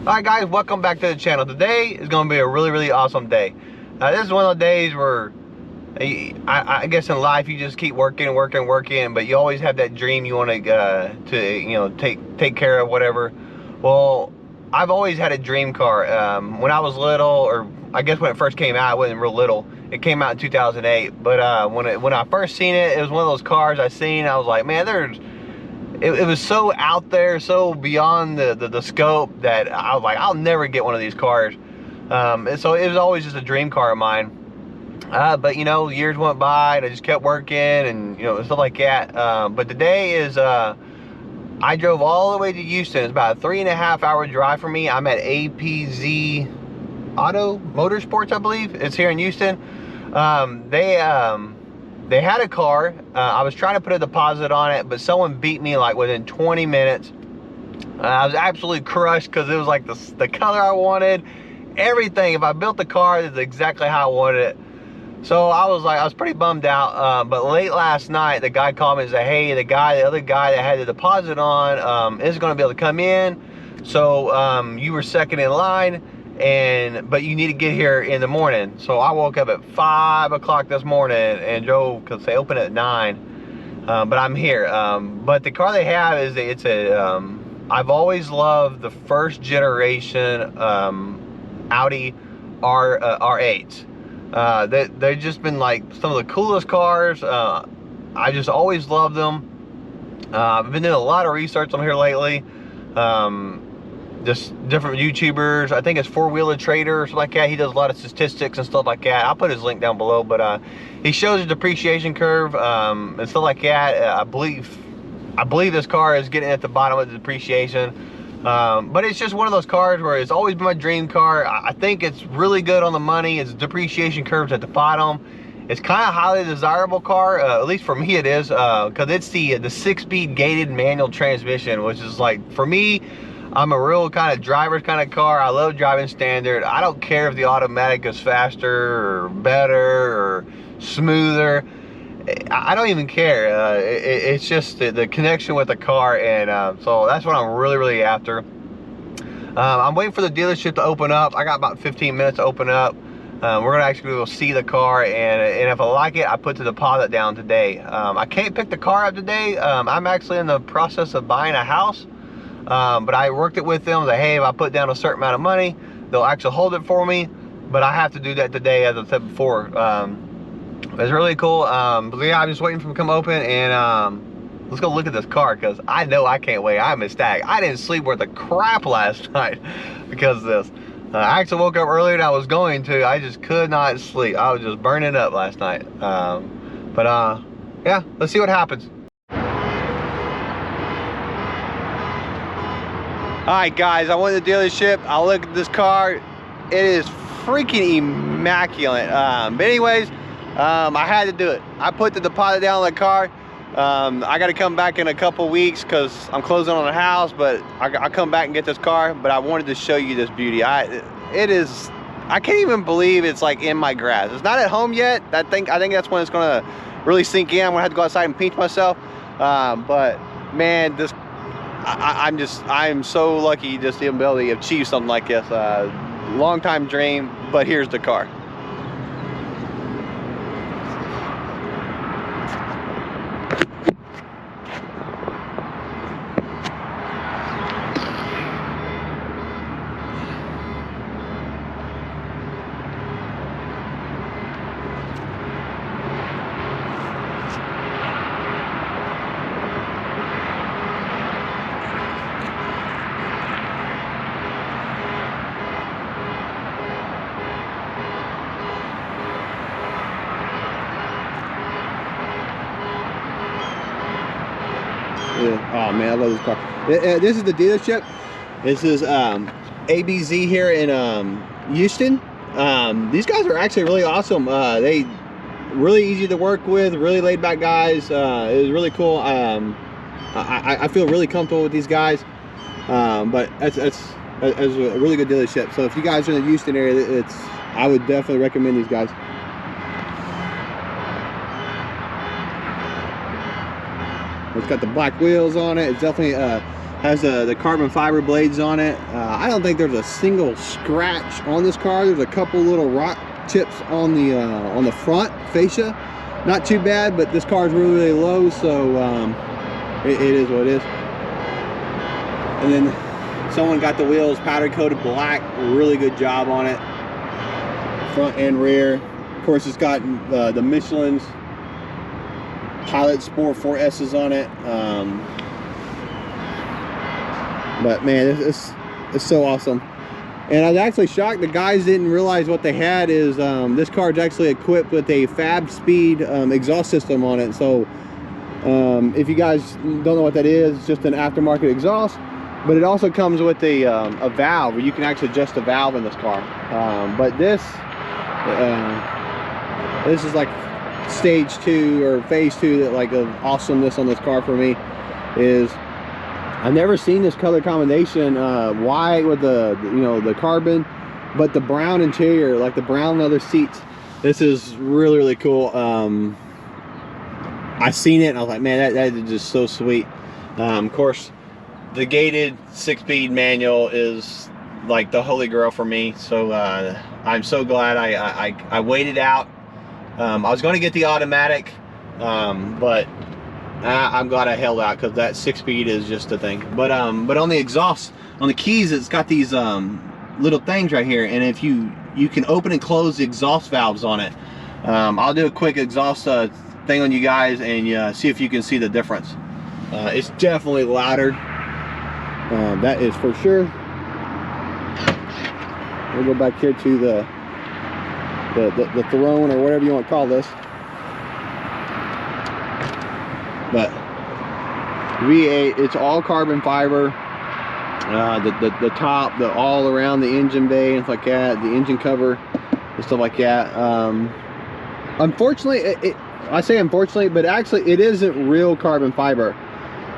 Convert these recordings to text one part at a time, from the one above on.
Alright guys, welcome back to the channel. Today is going to be a really awesome day. This is one of the days where I guess in life you just keep working, but you always have that dream you want to take care of, whatever. Well, I've always had a dream car. When I was little, or I guess when it first came out, it wasn't real little. It came out in 2008, but when I first seen it, it was one of those cars I seen. I was like, man, it was so out there, so beyond the scope, that I was like, I'll never get one of these cars. And so it was always just a dream car of mine. But you know, years went by and I just kept working and stuff like that. But today is I drove all the way to Houston. It's about a 3.5 hour drive for me. I'm at APZ Auto Motorsports, I believe. It's here in Houston. They had a car. I was trying to put a deposit on it, but someone beat me like within 20 minutes. I was absolutely crushed because it was like the color I wanted, everything. If I built the car, it's exactly how I wanted it. So I was pretty bummed out. But late last night, the guy called me and said, hey, the other guy that had the deposit on is going to be able to come in. So you were second in line. But you need to get here in the morning. So I woke up at 5 o'clock this morning and drove, because they open at 9. But I'm here. But the car they have is I've always loved the first generation Audi R8. They've just been like some of the coolest cars. I just always loved them. I've been doing a lot of research on here lately. Just different YouTubers. I think it's FourWheel Trader or something like that. He does a lot of statistics and stuff like that. I'll put his link down below, but he shows the depreciation curve and stuff like that. I believe this car is getting at the bottom of the depreciation. But it's just one of those cars where it's always been my dream car. I think it's really good on the money. Its depreciation curves at the bottom. It's kind of highly desirable car, at least for me it is, because it's the 6-speed gated manual transmission, which is like, for me, I'm a real kind of driver's kind of car. I love driving standard. I don't care if the automatic is faster or better or smoother. I don't even care. It's just the connection with the car, and so that's what I'm really after. I'm waiting for the dealership to open up. I got about 15 minutes to open up. We're gonna actually go see the car, and if I like it, I put the deposit down today. I can't pick the car up today. I'm actually in the process of buying a house. But I worked it with them that, hey, if I put down a certain amount of money, they'll actually hold it for me. But I have to do that today, as I said before. It's really cool. But yeah, I'm just waiting for them to come open, and let's go look at this car, because I know I can't wait. I'm ecstatic. I didn't sleep worth a crap last night because of this. I actually woke up earlier than I was going to. I just could not sleep. I was just burning up last night. Yeah, let's see what happens. Alright guys, I went to the dealership. I looked at this car. It is freaking immaculate. But anyways, I had to do it. I put the deposit down on the car. I got to come back in a couple weeks because I'm closing on the house, but I'll come back and get this car. But I wanted to show you this beauty. I can't even believe it's like in my grass. It's not at home yet. I think that's when it's gonna really sink in. I'm gonna have to go outside and pinch myself. But man, this I'm so lucky just to be able to achieve something like this. Long time dream, but here's the car. Oh man, I love this car. This is the dealership. This is ABZ here in Houston. These guys are actually really awesome. They really easy to work with, really laid back guys. It was really cool. I feel really comfortable with these guys. But it's a really good dealership. So if you guys are in the Houston area, I would definitely recommend these guys. It's got the black wheels on it. It's definitely Has the carbon fiber blades on it. I don't think there's a single scratch on this car. There's a couple little rock chips on the front fascia. Not too bad, but this car is really, really low, so it is what it is. And then someone got the wheels powder coated black. Really good job on it, front and rear. Of course, it's got the Michelin's Pilot Sport 4S's on it. But man, it's so awesome. And I was actually shocked the guys didn't realize what they had is this car is actually equipped with a Fab Speed exhaust system on it. So if you guys don't know what that is, it's just an aftermarket exhaust. But it also comes with a valve where you can actually adjust the valve in this car. But this is like stage 2 or phase 2 that like of awesomeness on this car for me is I've never seen this color combination, white with the the carbon, but the brown interior, like the brown leather seats. This is really, really cool. I seen it and I was like, man, that is just so sweet. Of course, the gated 6-speed manual is like the holy grail for me. So I'm so glad I waited out. I was going to get the automatic, but I'm glad I held out because that 6-speed is just a thing. But on the exhaust, on the keys, it's got these little things right here, and if you can open and close the exhaust valves on it. I'll do a quick exhaust thing on you guys and see if you can see the difference. It's definitely louder. That is for sure. We'll go back here to the throne or whatever you want to call this. But V8, it's all carbon fiber. The top, all around the engine bay and stuff like that, the engine cover and stuff like that. Unfortunately, I say unfortunately, but actually it isn't real carbon fiber.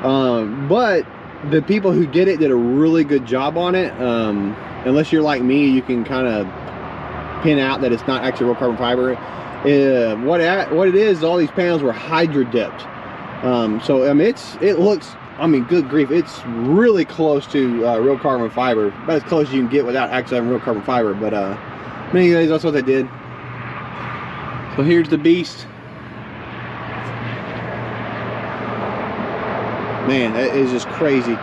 But the people who did it did a really good job on it. Unless you're like me, you can kind of pin out that it's not actually real carbon fiber. What it is, all these panels were hydro dipped. So I mean, it looks, I mean, good grief, it's really close to real carbon fiber, about as close as you can get without actually having real carbon fiber. But anyways, that's what they did. So here's the beast. Man, that is just crazy.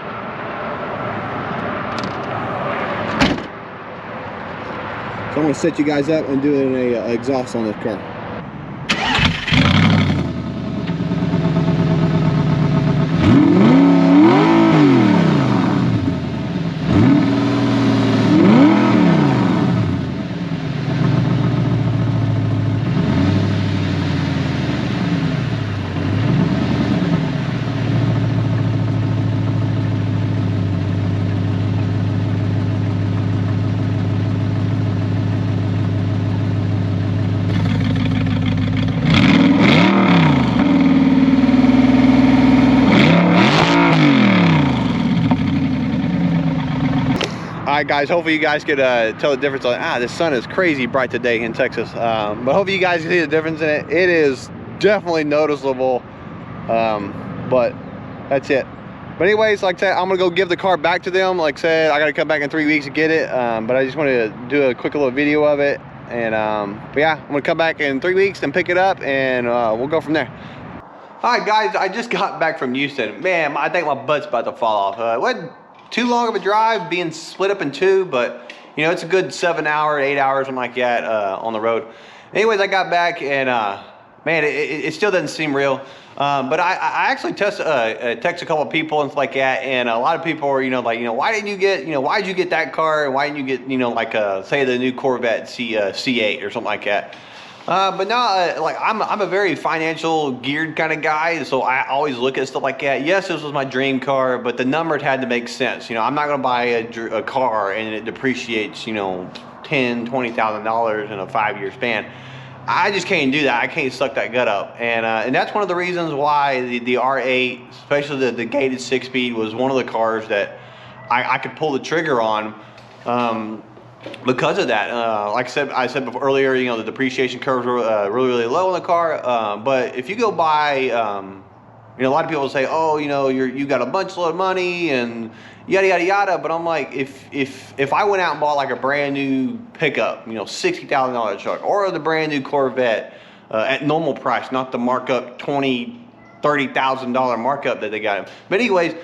So I'm going to set you guys up and do an exhaust on this car. Alright guys, hopefully you guys could tell the difference on, the sun is crazy bright today in Texas. But hopefully you guys can see the difference in it. It is definitely noticeable, but that's it. But anyways, like I said, I'm gonna go give the car back to them. Like I said, I gotta come back in 3 weeks to get it, but I just wanted to do a quick little video of it. And but yeah, I'm gonna come back in 3 weeks and pick it up, and we'll go from there. Alright guys, I just got back from Houston. Man, I think my butt's about to fall off. It wasn't too long of a drive, being split up in two, but you know, it's a good 7 hour, 8 hours, something like that on the road. Anyways, I got back and man, it still doesn't seem real. But I actually text a couple of people and stuff like that, and a lot of people were, like, why didn't you get, why did you get that car, and why didn't you get, like say the new Corvette C8 or something like that. But no, like I'm a very financial geared kind of guy, so I always look at stuff like that. Yes, this was my dream car, but the numbers had to make sense. I'm not gonna buy a car and it depreciates, $10,000–$20,000 in a 5-year span. I just can't do that. I can't suck that gut up, and that's one of the reasons why the R8, especially the gated 6-speed, was one of the cars that I could pull the trigger on. Because of that, like I said before, earlier, the depreciation curves were really, really low on the car. But if you go buy You know, a lot of people say, oh, you know, you got a bunch of money and yada yada yada. But I'm like, if I went out and bought like a brand new pickup, you know, $60,000 truck, or the brand new Corvette at normal price, not the markup $20,000-$30,000 markup that they got. But anyways,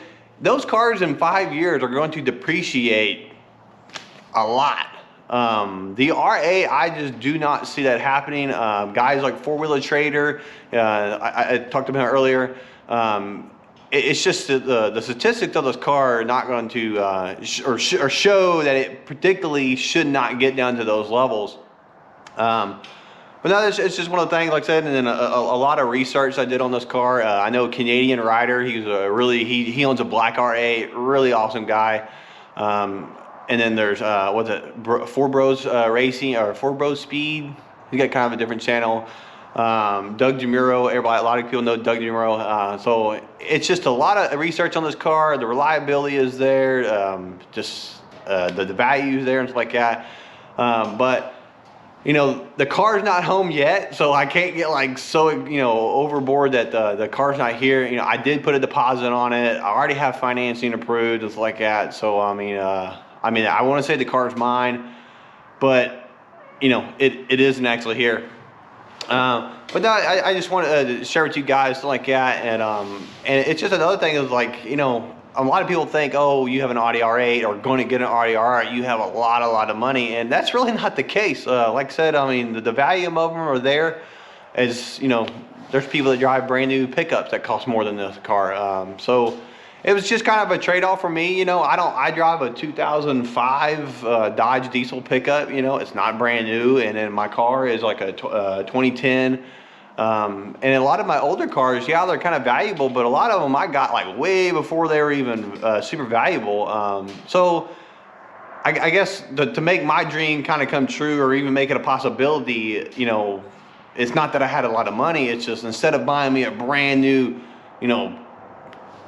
those cars in 5 years are going to depreciate a lot. The R8, I just do not see that happening. Guys like FourWheel Trader, I talked about earlier. It's just the statistics of this car are not going to or show that it particularly should not get down to those levels. But no, it's just one of the things, like I said, and then a lot of research I did on this car. I know a Canadian rider. He's a really, he owns a black R8, really awesome guy. And then there's, what's it, Four Bros Racing, or Four Bros Speed. He's got kind of a different channel. Doug Jamuro, everybody, a lot of people know Doug Jamuro. So it's just a lot of research on this car. The reliability is there, the value is there and stuff like that. But you know, the car's not home yet, so I can't get like so, you know, overboard that the car's not here. You know, I did put a deposit on it. I already have financing approved and stuff like that. So I mean, I want to say the car's mine, but you know, it isn't actually here. But no, I just want to share with you guys something like that, and it's just another thing is like, you know, a lot of people think, oh, you have an Audi R8 or going to get an Audi R8, you have a lot of money, and that's really not the case. Like I said, I mean, the value of them are there. As you know, there's people that drive brand new pickups that cost more than this car. So it was just kind of a trade-off for me. You know, I drive a 2005 Dodge diesel pickup. You know, it's not brand new, and then my car is like a 2010. And a lot of my older cars, yeah, they're kind of valuable, but a lot of them I got like way before they were even super valuable. So I guess to make my dream kind of come true, or even make it a possibility, you know, it's not that I had a lot of money. It's just, instead of buying me a brand new, you know,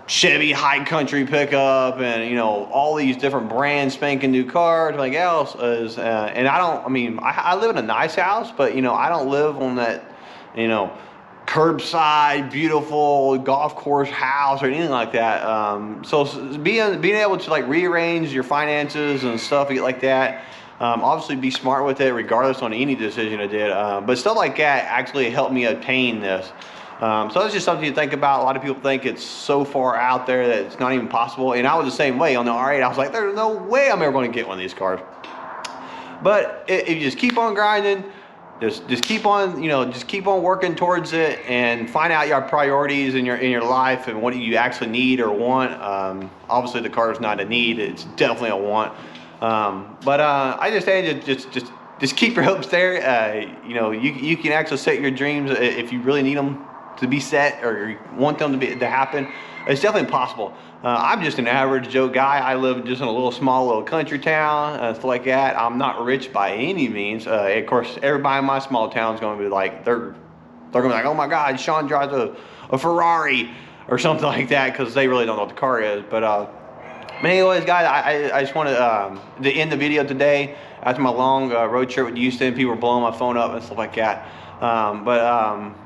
Chevy high country pickup and, you know, all these different brand spanking new cars, like else is, and I live in a nice house, but you know, I don't live on that, you know, curbside beautiful golf course house or anything like that. So being able to like rearrange your finances and stuff like that, obviously be smart with it regardless on any decision I did, but stuff like that actually helped me obtain this. So it's just something to think about. A lot of people think it's so far out there that it's not even possible, and I was the same way on the R8. I was like, there's no way I'm ever going to get one of these cars. But if you just keep on grinding, just keep on, you know, just keep on working towards it, and find out your priorities in your life and what you actually need or want. Obviously the car is not a need, it's definitely a want. But I just say just keep your hopes there. You know, you can actually set your dreams if you really need them to be set, or you want them to happen. It's definitely possible. I'm just an average Joe guy. I live just in a small little country town, stuff like that. I'm not rich by any means. Of course, everybody in my small town is going to be like, they're going to be like, oh my God, Sean drives a Ferrari or something like that, because they really don't know what the car is. But anyways, guys, I just want to end the video today after my long road trip with Houston. People were blowing my phone up and stuff like that.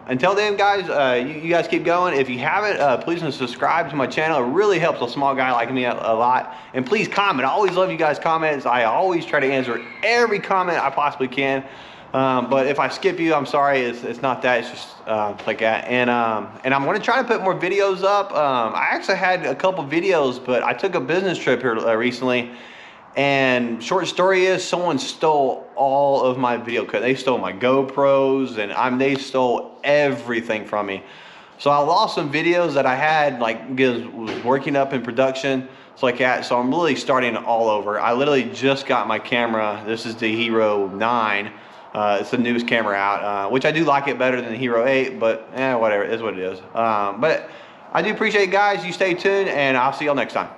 Until then, guys, you guys keep going. If you haven't, please subscribe to my channel. It really helps a small guy like me a lot. And please comment. I always love you guys' comments. I always try to answer every comment I possibly can. But if I skip you, I'm sorry. It's not that. It's just like that. And I'm going to try to put more videos up. I actually had a couple videos, but I took a business trip here recently. And short story is, someone stole all of my video clips. They stole my GoPros, and they stole everything from me. So I lost some videos that I had, like, was working up in production, so like that. So I'm really starting all over. I literally just got my camera. This is the Hero 9. It's the newest camera out, which I do like it better than the Hero 8, but whatever, it is what it is. But I do appreciate it, guys. You stay tuned, and I'll see y'all next time.